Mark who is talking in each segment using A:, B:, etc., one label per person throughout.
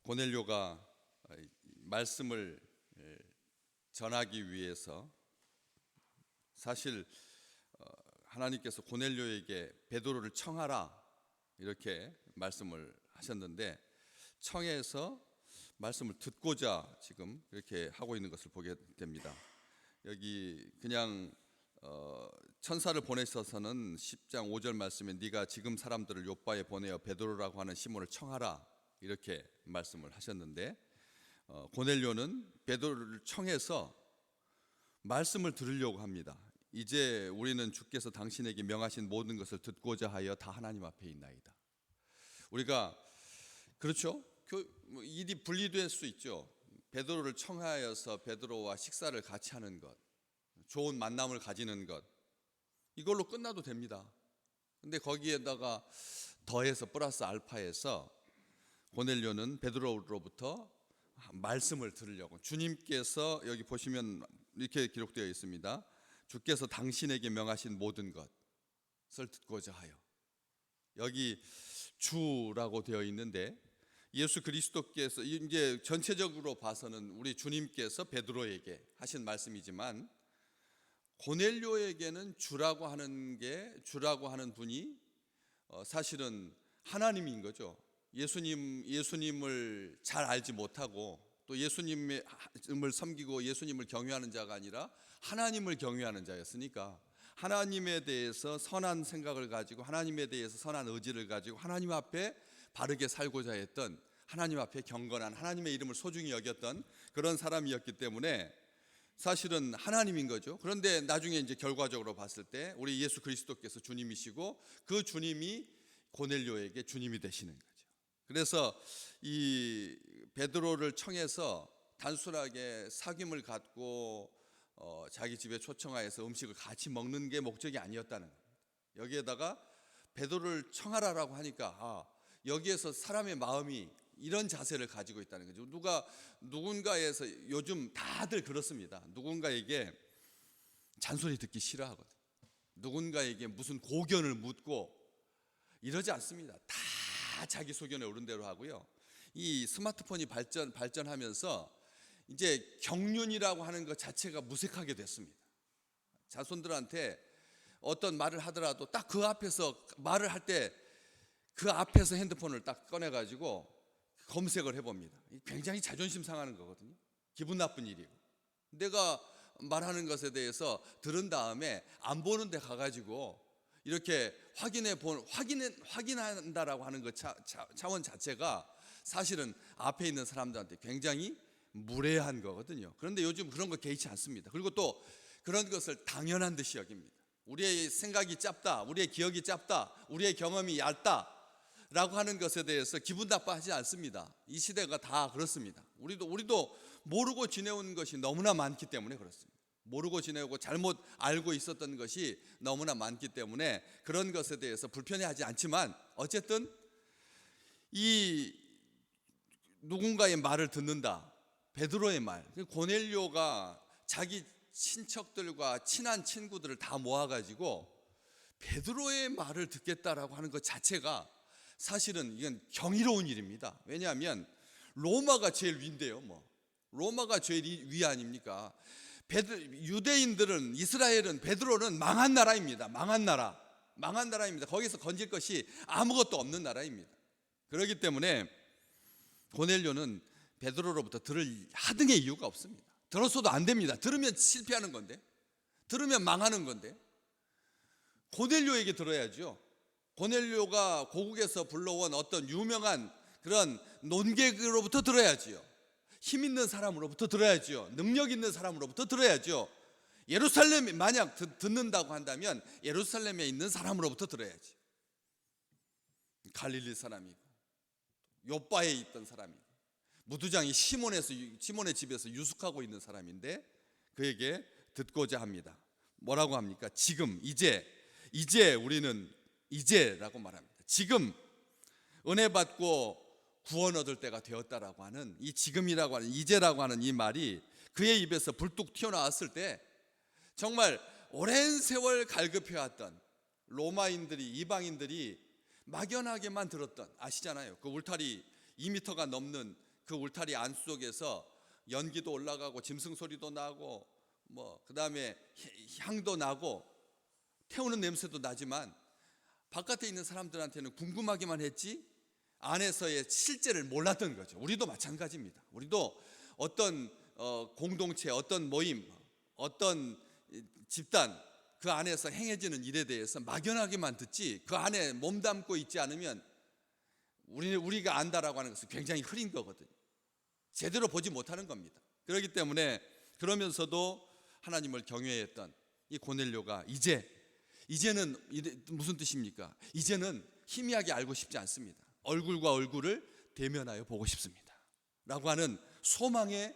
A: 고넬료가 말씀을 전하기 위해서 사실 하나님께서 고넬료에게 베드로를 청하라 이렇게 말씀을 하셨는데, 청해서 말씀을 듣고자 지금 이렇게 하고 있는 것을 보게 됩니다. 여기 그냥 천사를 보내셔서는 10장 5절 말씀에 네가 지금 사람들을 요바에 보내어 베드로라고 하는 시몬을 청하라 이렇게 말씀을 하셨는데, 고넬료는 베드로를 청해서 말씀을 들으려고 합니다. 이제 우리는 주께서 당신에게 명하신 모든 것을 듣고자 하여 다 하나님 앞에 있나이다. 우리가 그렇죠? 일이 분리될 수 있죠. 베드로를 청하여서 베드로와 식사를 같이 하는 것, 좋은 만남을 가지는 것, 이걸로 끝나도 됩니다. 근데 거기에다가 더해서 플러스 알파해서 고넬료는 베드로로부터 말씀을 들으려고, 주님께서 여기 보시면 이렇게 기록되어 있습니다. 주께서 당신에게 명하신 모든 것을 듣고자 하여. 여기 주라고 되어 있는데 예수 그리스도께서 이제 전체적으로 봐서는 우리 주님께서 베드로에게 하신 말씀이지만, 고넬료에게는 주라고 하는 분이 사실은 하나님인 거죠. 예수님을 잘 알지 못하고 또 예수님을 섬기고 예수님을 경외하는 자가 아니라 하나님을 경외하는 자였으니까, 하나님에 대해서 선한 생각을 가지고 하나님에 대해서 선한 의지를 가지고 하나님 앞에 바르게 살고자 했던, 하나님 앞에 경건한, 하나님의 이름을 소중히 여겼던 그런 사람이었기 때문에 사실은 하나님인 거죠. 그런데 나중에 이제 결과적으로 봤을 때 우리 예수 그리스도께서 주님이시고 그 주님이 고넬료에게 주님이 되시는 거죠. 그래서 이 베드로를 청해서 단순하게 사귐을 갖고 자기 집에 초청하여서 음식을 같이 먹는 게 목적이 아니었다는 겁니다. 여기에다가 베드로를 청하라라고 하니까 여기에서 사람의 마음이 이런 자세를 가지고 있다는 거죠. 누군가에서 요즘 다들 그렇습니다. 누군가에게 잔소리 듣기 싫어하거든. 누군가에게 무슨 고견을 묻고 이러지 않습니다. 다 자기 소견에 오른 대로 하고요. 이 스마트폰이 발전하면서 이제 경륜이라고 하는 것 자체가 무색하게 됐습니다. 자손들한테 어떤 말을 하더라도 딱 그 앞에서 말을 할 때 그 앞에서 핸드폰을 딱 꺼내가지고 검색을 해봅니다. 굉장히 자존심 상하는 거거든요. 기분 나쁜 일이고, 내가 말하는 것에 대해서 들은 다음에 안 보는 데 가가지고 이렇게 확인한다라고 하는 것 차원 자체가 사실은 앞에 있는 사람들한테 굉장히 무례한 거거든요. 그런데 요즘 그런 거 개의치 않습니다. 그리고 또 그런 것을 당연한 듯이 여깁니다. 우리의 생각이 짧다, 우리의 기억이 짧다, 우리의 경험이 얇다 라고 하는 것에 대해서 기분 나빠하지 않습니다. 이 시대가 다 그렇습니다. 우리도 모르고 지내온 것이 너무나 많기 때문에 그렇습니다. 모르고 지내고 잘못 알고 있었던 것이 너무나 많기 때문에 그런 것에 대해서 불편해하지 않지만, 어쨌든 이 누군가의 말을 듣는다, 베드로의 말, 고넬료가 자기 친척들과 친한 친구들을 다 모아가지고 베드로의 말을 듣겠다라고 하는 것 자체가 사실은 이건 경이로운 일입니다. 왜냐하면 로마가 제일 위인데요. 로마가 제일 위 아닙니까? 유대인들은, 이스라엘은, 베드로는 망한 나라입니다. 망한 나라입니다. 거기서 건질 것이 아무것도 없는 나라입니다. 그렇기 때문에 고넬료는 베드로로부터 들을 하등의 이유가 없습니다. 들었어도 안 됩니다. 들으면 실패하는 건데, 들으면 망하는 건데, 고넬료에게 들어야죠. 고넬료가 고국에서 불러온 어떤 유명한 그런 논객으로부터 들어야지요. 힘 있는 사람으로부터 들어야죠. 능력 있는 사람으로부터 들어야죠. 예루살렘이 만약 듣는다고 한다면 예루살렘에 있는 사람으로부터 들어야지. 갈릴리 사람이고 요바에 있던 사람이고 무두장이 시몬의 집에서 유숙하고 있는 사람인데 그에게 듣고자 합니다. 뭐라고 합니까? 지금 이제 우리는 이제라고 말합니다. 지금 은혜 받고 구원 얻을 때가 되었다라고 하는 이 지금이라고 하는, 이제라고 하는 이 말이 그의 입에서 불뚝 튀어나왔을 때 정말 오랜 세월 갈급해왔던 로마인들이, 이방인들이 막연하게만 들었던, 아시잖아요. 그 울타리 2m가 넘는 그 울타리 안 속에서 연기도 올라가고 짐승 소리도 나고 그다음에 향도 나고 태우는 냄새도 나지만 바깥에 있는 사람들한테는 궁금하기만 했지 안에서의 실제를 몰랐던 거죠. 우리도 마찬가지입니다. 우리도 어떤 공동체, 어떤 모임, 어떤 집단 그 안에서 행해지는 일에 대해서 막연하게만 듣지 그 안에 몸담고 있지 않으면 우리가 안다라고 하는 것은 굉장히 흐린 거거든요. 제대로 보지 못하는 겁니다. 그렇기 때문에 그러면서도 하나님을 경외했던 이 고넬료가 이제는 무슨 뜻입니까? 이제는 희미하게 알고 싶지 않습니다. 얼굴과 얼굴을 대면하여 보고 싶습니다 라고 하는 소망에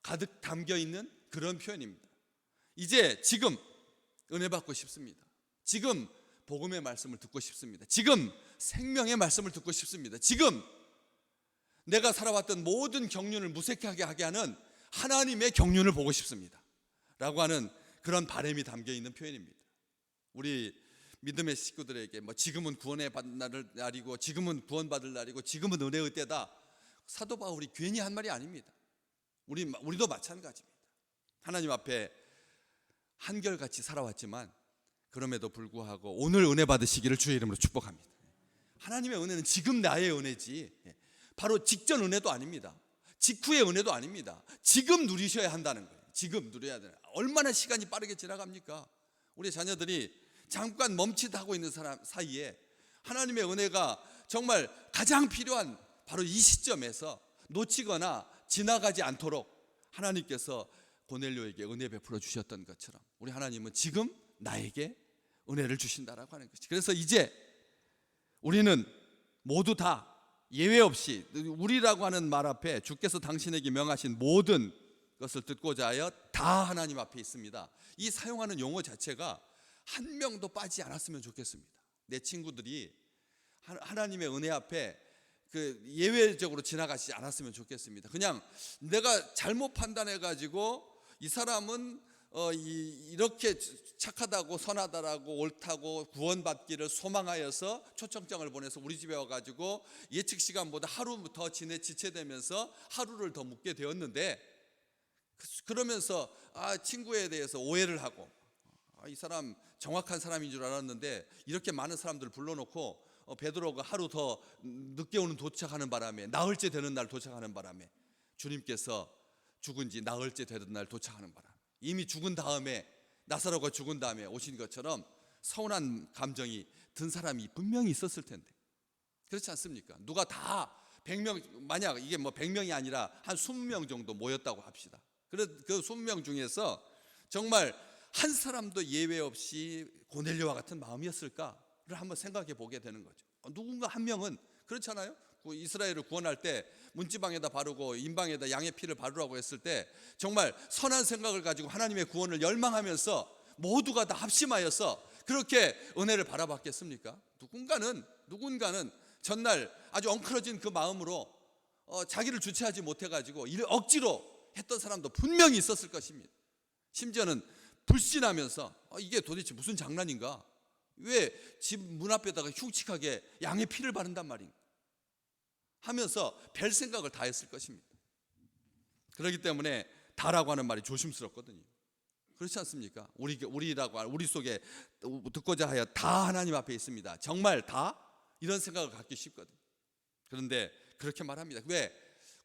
A: 가득 담겨 있는 그런 표현입니다. 지금 은혜 받고 싶습니다. 지금 복음의 말씀을 듣고 싶습니다. 지금 생명의 말씀을 듣고 싶습니다. 지금 내가 살아왔던 모든 경륜을 무색하게 하게 하는 하나님의 경륜을 보고 싶습니다 라고 하는 그런 바람이 담겨 있는 표현입니다. 우리 믿음의 식구들에게 지금은 구원의 날이고 지금은 구원받을 날이고 지금은 은혜의 때다, 사도 바울이 괜히 한 말이 아닙니다. 우리도 마찬가지입니다. 하나님 앞에 한결같이 살아왔지만 그럼에도 불구하고 오늘 은혜 받으시기를 주의 이름으로 축복합니다. 하나님의 은혜는 지금 나의 은혜지 바로 직전 은혜도 아닙니다. 직후의 은혜도 아닙니다. 지금 누리셔야 한다는 거예요. 지금 누려야 돼요. 얼마나 시간이 빠르게 지나갑니까? 우리 자녀들이 잠깐 멈칫하고 있는 사이에 하나님의 은혜가 정말 가장 필요한 바로 이 시점에서 놓치거나 지나가지 않도록 하나님께서 고넬료에게 은혜 베풀어 주셨던 것처럼 우리 하나님은 지금 나에게 은혜를 주신다라고 하는 것이죠. 그래서 이제 우리는 모두 다 예외 없이 우리라고 하는 말 앞에 주께서 당신에게 명하신 모든 것을 듣고자 하여 다 하나님 앞에 있습니다. 이 사용하는 용어 자체가 한 명도 빠지지 않았으면 좋겠습니다. 내 친구들이 하나님의 은혜 앞에 예외적으로 지나가지 않았으면 좋겠습니다. 그냥 내가 잘못 판단해 가지고 이 사람은 이렇게 착하다고 선하다라고 옳다고 구원받기를 소망하여서 초청장을 보내서 우리 집에 와가지고 예측 시간보다 하루 더 지체되면서 하루를 더 묵게 되었는데, 그러면서 친구에 대해서 오해를 하고 이 사람 정확한 사람인 줄 알았는데 이렇게 많은 사람들을 불러놓고 베드로가 하루 더 늦게 도착하는 바람에 나흘째 되는 날 도착하는 바람에 주님께서 죽은 지 나흘째 되는 날 도착하는 바람, 이미 죽은 다음에 나사로가 죽은 다음에 오신 것처럼 서운한 감정이 든 사람이 분명히 있었을 텐데 그렇지 않습니까? 누가 다 100명, 만약 이게 100명이 아니라 한 20명 정도 모였다고 합시다. 그 20명 중에서 정말 한 사람도 예외 없이 고넬료와 같은 마음이었을까를 한번 생각해 보게 되는 거죠. 누군가 한 명은 그렇잖아요. 이스라엘을 구원할 때 문지방에다 바르고 인방에다 양의 피를 바르라고 했을 때 정말 선한 생각을 가지고 하나님의 구원을 열망하면서 모두가 다 합심하여서 그렇게 은혜를 바라봤겠습니까? 누군가는 전날 아주 엉클어진 그 마음으로 자기를 주체하지 못해가지고 이를 억지로 했던 사람도 분명히 있었을 것입니다. 심지어는 불신하면서 이게 도대체 무슨 장난인가? 왜 집 문 앞에다가 흉측하게 양의 피를 바른단 말인가? 하면서 별 생각을 다 했을 것입니다. 그렇기 때문에 다라고 하는 말이 조심스럽거든요. 그렇지 않습니까? 우리 속에 듣고자 하여 다 하나님 앞에 있습니다. 정말 다? 이런 생각을 갖기 쉽거든요. 그런데 그렇게 말합니다. 왜?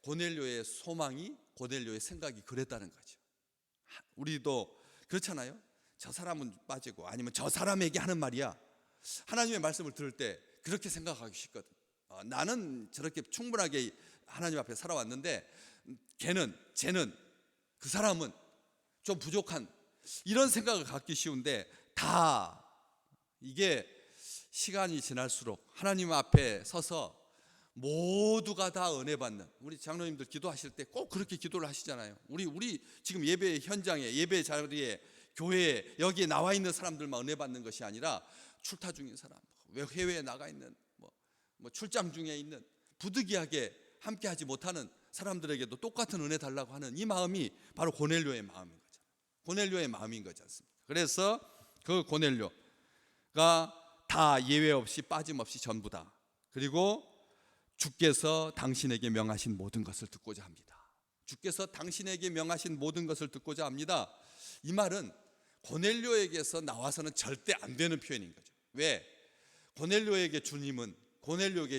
A: 고넬료의 소망이, 고넬료의 생각이 그랬다는 거죠. 우리도 그렇잖아요. 저 사람은 빠지고 아니면 저 사람에게 하는 말이야. 하나님의 말씀을 들을 때 그렇게 생각하기 쉽거든. 나는 저렇게 충분하게 하나님 앞에 살아왔는데 쟤는 그 사람은 좀 부족한, 이런 생각을 갖기 쉬운데 다 이게 시간이 지날수록 하나님 앞에 서서 모두가 다 은혜 받는, 우리 장로님들 기도하실 때 꼭 그렇게 기도를 하시잖아요. 우리 지금 예배 현장에, 예배 자리에, 교회에 여기에 나와 있는 사람들만 은혜 받는 것이 아니라 출타 중인 사람, 해외에 나가 있는, 출장 중에 있는, 부득이하게 함께하지 못하는 사람들에게도 똑같은 은혜 달라고 하는 이 마음이 바로 고넬료의 마음인 거죠. 고넬료의 마음인 거지 않습니까? 그래서 그 고넬료가 다 예외 없이 빠짐없이 전부 다, 그리고 주께서 당신에게 명하신 모든 것을 듣고자 합니다. 주께서 당신에게 명하신 모든 것을 듣고자 합니다. 이 말은 고넬료에게서 나와서는 절대 안 되는 표현인 거죠. 왜? 고넬료에게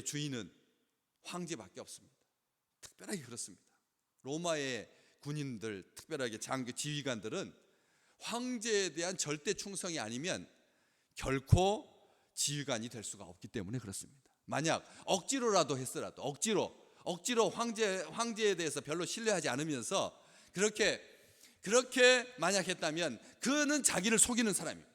A: 주인은 황제밖에 없습니다. 특별하게 그렇습니다. 로마의 군인들, 특별하게 장교, 지휘관들은 황제에 대한 절대 충성이 아니면 결코 지휘관이 될 수가 없기 때문에 그렇습니다. 만약 억지로라도 했더라도 억지로 황제에 대해서 별로 신뢰하지 않으면서 그렇게 만약 했다면 그는 자기를 속이는 사람입니다.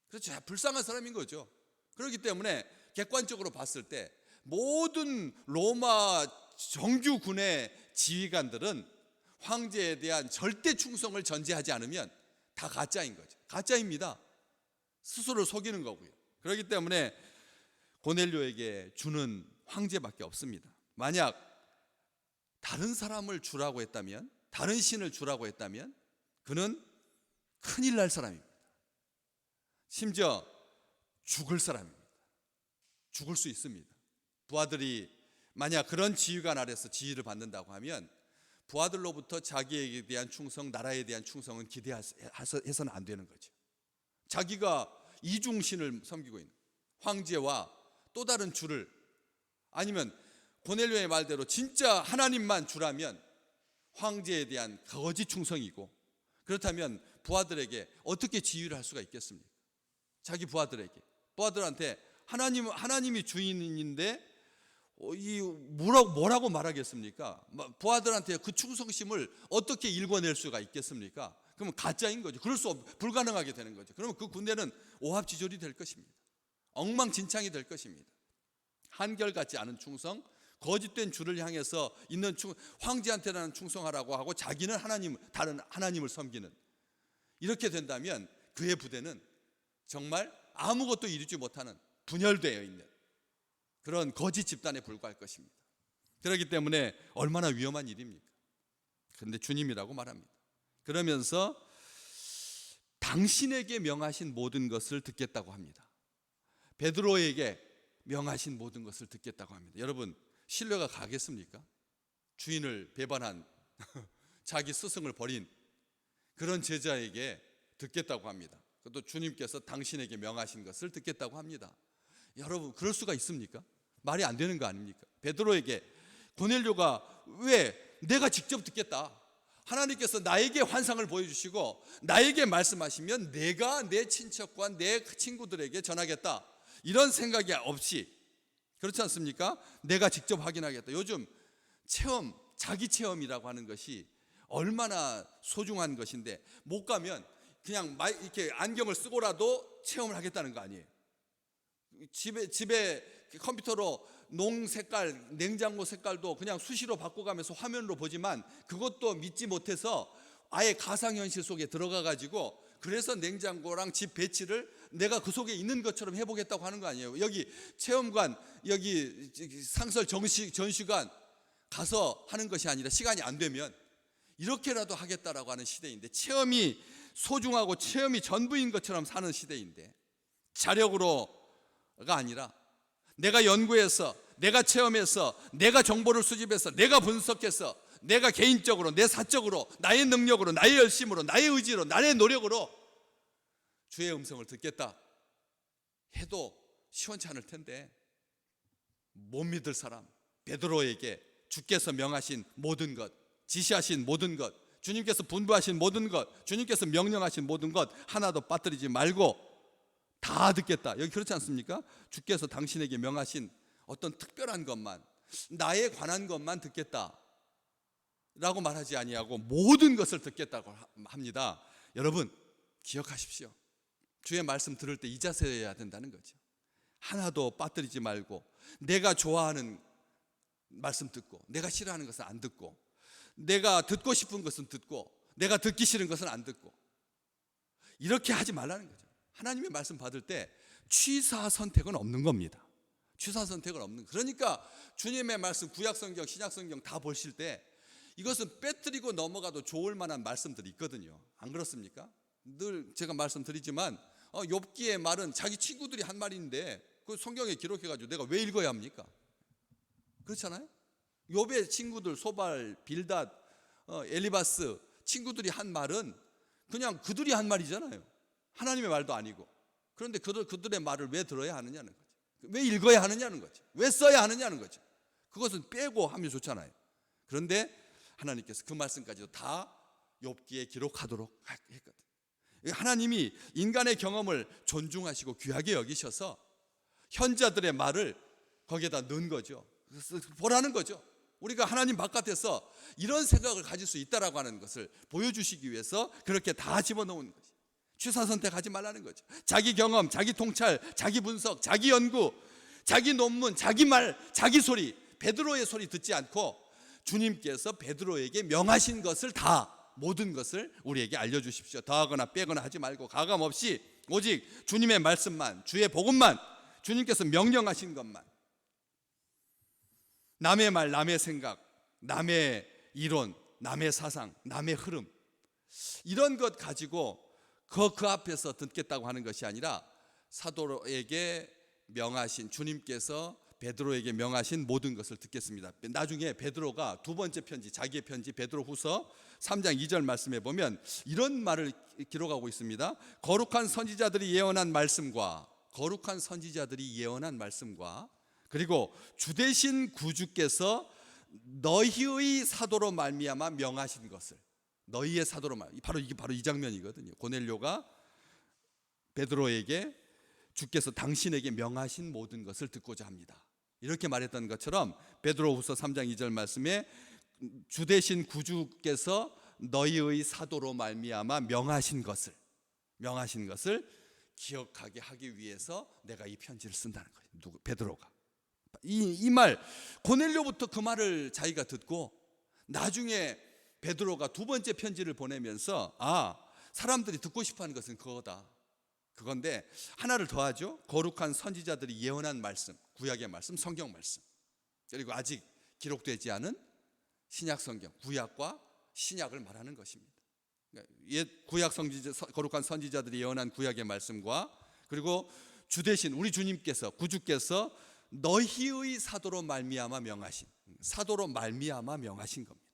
A: 그렇죠. 불쌍한 사람인 거죠. 그렇기 때문에 객관적으로 봤을 때 모든 로마 정규군의 지휘관들은 황제에 대한 절대 충성을 전제하지 않으면 다 가짜인 거죠. 가짜입니다. 스스로를 속이는 거고요. 그렇기 때문에 고넬료에게 주는 황제밖에 없습니다. 만약 다른 사람을 주라고 했다면, 다른 신을 주라고 했다면 그는 큰일 날 사람입니다. 심지어 죽을 사람입니다. 죽을 수 있습니다. 부하들이 만약 그런 지휘관 아래서 지휘를 받는다고 하면 부하들로부터 자기에게 대한 충성, 나라에 대한 충성은 기대해서는 안 되는 거죠. 자기가 이중신을 섬기고 있는 황제와 또 다른 주를, 아니면 고넬료의 말대로 진짜 하나님만 주라면 황제에 대한 거짓 충성이고, 그렇다면 부하들에게 어떻게 지휘를 할 수가 있겠습니까? 자기 부하들한테 하나님이 주인인데 뭐라고 말하겠습니까? 부하들한테 그 충성심을 어떻게 일궈낼 수가 있겠습니까? 그러면 가짜인 거죠. 불가능하게 되는 거죠. 그러면 그 군대는 오합지졸이 될 것입니다. 엉망진창이 될 것입니다. 한결같지 않은 충성, 거짓된 주를 향해서 있는 황제한테는 충성하라고 하고 자기는 다른 하나님을 섬기는, 이렇게 된다면 그의 부대는 정말 아무것도 이루지 못하는 분열되어 있는 그런 거짓 집단에 불과할 것입니다. 그렇기 때문에 얼마나 위험한 일입니까? 그런데 주님이라고 말합니다. 그러면서 당신에게 명하신 모든 것을 듣겠다고 합니다. 베드로에게 명하신 모든 것을 듣겠다고 합니다. 여러분, 신뢰가 가겠습니까? 주인을 배반한 자기 스승을 버린 그런 제자에게 듣겠다고 합니다. 그것도 주님께서 당신에게 명하신 것을 듣겠다고 합니다. 여러분, 그럴 수가 있습니까? 말이 안 되는 거 아닙니까? 베드로에게 고넬료가 왜 내가 직접 듣겠다, 하나님께서 나에게 환상을 보여주시고 나에게 말씀하시면 내가 내 친척과 내 친구들에게 전하겠다, 이런 생각이 없이, 그렇지 않습니까? 내가 직접 확인하겠다. 요즘 자기 체험이라고 하는 것이 얼마나 소중한 것인데, 못 가면 그냥 이렇게 안경을 쓰고라도 체험을 하겠다는 거 아니에요. 집에 컴퓨터로 냉장고 색깔도 그냥 수시로 바꿔가면서 화면으로 보지만 그것도 믿지 못해서 아예 가상현실 속에 들어가 가지고, 그래서 냉장고랑 집 배치를 내가 그 속에 있는 것처럼 해보겠다고 하는 거 아니에요. 여기 체험관, 여기 상설 전시관 가서 하는 것이 아니라 시간이 안 되면 이렇게라도 하겠다라고 하는 시대인데, 체험이 소중하고 체험이 전부인 것처럼 사는 시대인데, 자력으로가 아니라 내가 연구해서, 내가 체험해서, 내가 정보를 수집해서, 내가 분석해서, 내가 개인적으로, 내 사적으로, 나의 능력으로, 나의 열심으로, 나의 의지로, 나의 노력으로 주의 음성을 듣겠다 해도 시원치 않을 텐데, 못 믿을 사람, 베드로에게 주께서 명하신 모든 것, 지시하신 모든 것, 주님께서 분부하신 모든 것, 주님께서 명령하신 모든 것 하나도 빠뜨리지 말고 다 듣겠다. 여기 그렇지 않습니까? 주께서 당신에게 명하신 어떤 특별한 것만, 나에 관한 것만 듣겠다 라고 말하지 아니하고 모든 것을 듣겠다고 합니다. 여러분, 기억하십시오. 주의 말씀 들을 때 이 자세여야 된다는 거죠. 하나도 빠뜨리지 말고, 내가 좋아하는 말씀 듣고 내가 싫어하는 것은 안 듣고, 내가 듣고 싶은 것은 듣고 내가 듣기 싫은 것은 안 듣고, 이렇게 하지 말라는 거죠. 하나님의 말씀 받을 때 취사 선택은 없는 겁니다. 취사 선택은 없는. 그러니까 주님의 말씀, 구약성경, 신약성경 다 보실 때 이것은 빼뜨리고 넘어가도 좋을 만한 말씀들이 있거든요. 안 그렇습니까? 늘 제가 말씀드리지만 욥기의 말은 자기 친구들이 한 말인데 그 성경에 기록해가지고 내가 왜 읽어야 합니까? 그렇잖아요. 욥의 친구들 소발, 빌닷, 엘리바스 친구들이 한 말은 그냥 그들이 한 말이잖아요. 하나님의 말도 아니고. 그런데 그들의 말을 왜 들어야 하느냐는 거죠. 왜 읽어야 하느냐는 거죠. 왜 써야 하느냐는 거죠. 그것은 빼고 하면 좋잖아요. 그런데 하나님께서 그 말씀까지도 다 욥기에 기록하도록 했거든. 하나님이 인간의 경험을 존중하시고 귀하게 여기셔서 현자들의 말을 거기에다 넣은 거죠. 보라는 거죠. 우리가 하나님 바깥에서 이런 생각을 가질 수 있다라고 하는 것을 보여주시기 위해서 그렇게 다 집어넣은 거죠. 취사 선택하지 말라는 거죠. 자기 경험, 자기 통찰, 자기 분석, 자기 연구, 자기 논문, 자기 말, 자기 소리, 베드로의 소리 듣지 않고 주님께서 베드로에게 명하신 것을 다, 모든 것을 우리에게 알려주십시오. 더하거나 빼거나 하지 말고 가감 없이 오직 주님의 말씀만, 주의 복음만, 주님께서 명령하신 것만, 남의 말, 남의 생각, 남의 이론, 남의 사상, 남의 흐름, 이런 것 가지고 그 앞에서 듣겠다고 하는 것이 아니라 사도에게 명하신, 주님께서 베드로에게 명하신 모든 것을 듣겠습니다. 나중에 베드로가 두 번째 편지, 자기의 편지 베드로후서 3장 2절 말씀에 보면 이런 말을 기록하고 있습니다. 거룩한 선지자들이 예언한 말씀과, 거룩한 선지자들이 예언한 말씀과, 그리고 주되신 구주께서 너희의 사도로 말미암아 명하신 것을, 너희의 사도로 이게 바로 이 장면이거든요. 고넬료가 베드로에게 주께서 당신에게 명하신 모든 것을 듣고자 합니다, 이렇게 말했던 것처럼 베드로후서 3장 2절 말씀에 주되신 구주께서 너희의 사도로 말미암아 명하신 것을 기억하게 하기 위해서 내가 이 편지를 쓴다는 거예요. 베드로가 이 말, 고넬료부터 그 말을 자기가 듣고 나중에 베드로가 두 번째 편지를 보내면서 사람들이 듣고 싶어하는 것은 그거다, 그건데 하나를 더하죠. 거룩한 선지자들이 예언한 말씀, 구약의 말씀, 성경 말씀, 그리고 아직 기록되지 않은 신약 성경, 구약과 신약을 말하는 것입니다. 옛 구약 선지자, 거룩한 선지자들이 예언한 구약의 말씀과, 그리고 주 대신 우리 주님께서, 구주께서 너희의 사도로 말미암아 명하신, 사도로 말미암아 명하신 겁니다.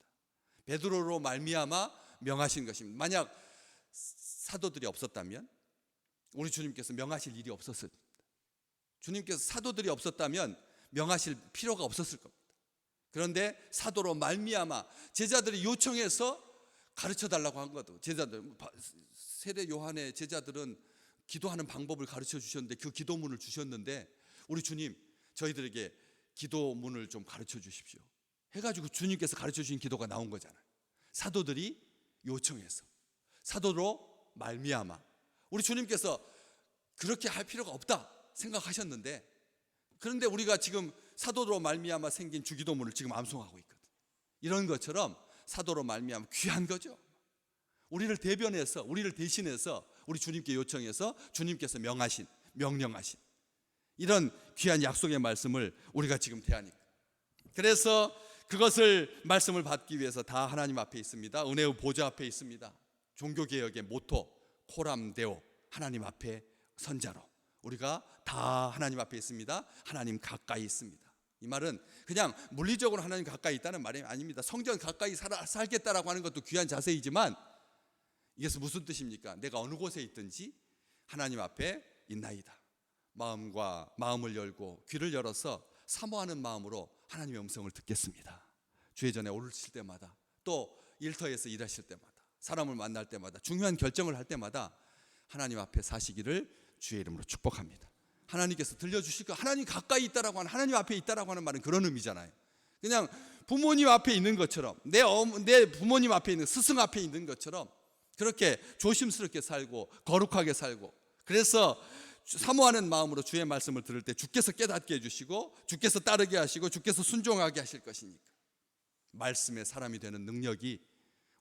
A: 베드로로 말미암아 명하신 것입니다. 만약 사도들이 없었다면, 우리 주님께서 명하실 일이 없었을 겁니다. 주님께서 사도들이 없었다면 명하실 필요가 없었을 겁니다. 그런데 사도로 말미암아 제자들이 요청해서 가르쳐 달라고 한 것도, 제자들, 세례 요한의 제자들은 기도하는 방법을 가르쳐 주셨는데, 그 기도문을 주셨는데 우리 주님, 저희들에게 기도문을 좀 가르쳐 주십시오 해가지고 주님께서 가르쳐 주신 기도가 나온 거잖아요. 사도들이 요청해서, 사도로 말미암아. 우리 주님께서 그렇게 할 필요가 없다 생각하셨는데, 그런데 우리가 지금 사도로 말미암아 생긴 주기도문을 지금 암송하고 있거든. 이런 것처럼 사도로 말미암아 귀한 거죠. 우리를 대변해서, 우리를 대신해서 우리 주님께 요청해서 주님께서 명령하신 이런 귀한 약속의 말씀을 우리가 지금 대하니까, 그래서 그것을 말씀을 받기 위해서 다 하나님 앞에 있습니다. 은혜의 보좌 앞에 있습니다. 종교개혁의 모토 코람데오, 하나님 앞에 선자로 우리가 다 하나님 앞에 있습니다. 하나님 가까이 있습니다. 이 말은 그냥 물리적으로 하나님 가까이 있다는 말이 아닙니다. 성전 가까이 살겠다라고 하는 것도 귀한 자세이지만, 이것은 무슨 뜻입니까? 내가 어느 곳에 있든지 하나님 앞에 있나이다. 마음을 열고 귀를 열어서 사모하는 마음으로 하나님의 음성을 듣겠습니다. 주의 전에 오르실 때마다, 또 일터에서 일하실 때마다, 사람을 만날 때마다, 중요한 결정을 할 때마다 하나님 앞에 사시기를 주의 이름으로 축복합니다. 하나님께서 들려주실 거, 하나님 가까이 있다라고 하는, 하나님 앞에 있다라고 하는 말은 그런 의미잖아요. 그냥 부모님 앞에 있는 것처럼, 내 부모님 앞에 있는, 스승 앞에 있는 것처럼 그렇게 조심스럽게 살고 거룩하게 살고, 그래서 사모하는 마음으로 주의 말씀을 들을 때 주께서 깨닫게 해주시고, 주께서 따르게 하시고, 주께서 순종하게 하실 것이니까 말씀의 사람이 되는 능력이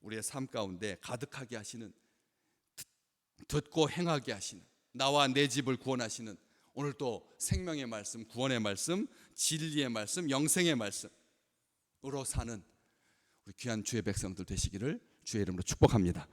A: 우리의 삶 가운데 가득하게 하시는, 듣고 행하게 하시는, 나와 내 집을 구원하시는, 오늘 또 생명의 말씀, 구원의 말씀, 진리의 말씀, 영생의 말씀으로 사는 우리 귀한 주의 백성들 되시기를 주의 이름으로 축복합니다.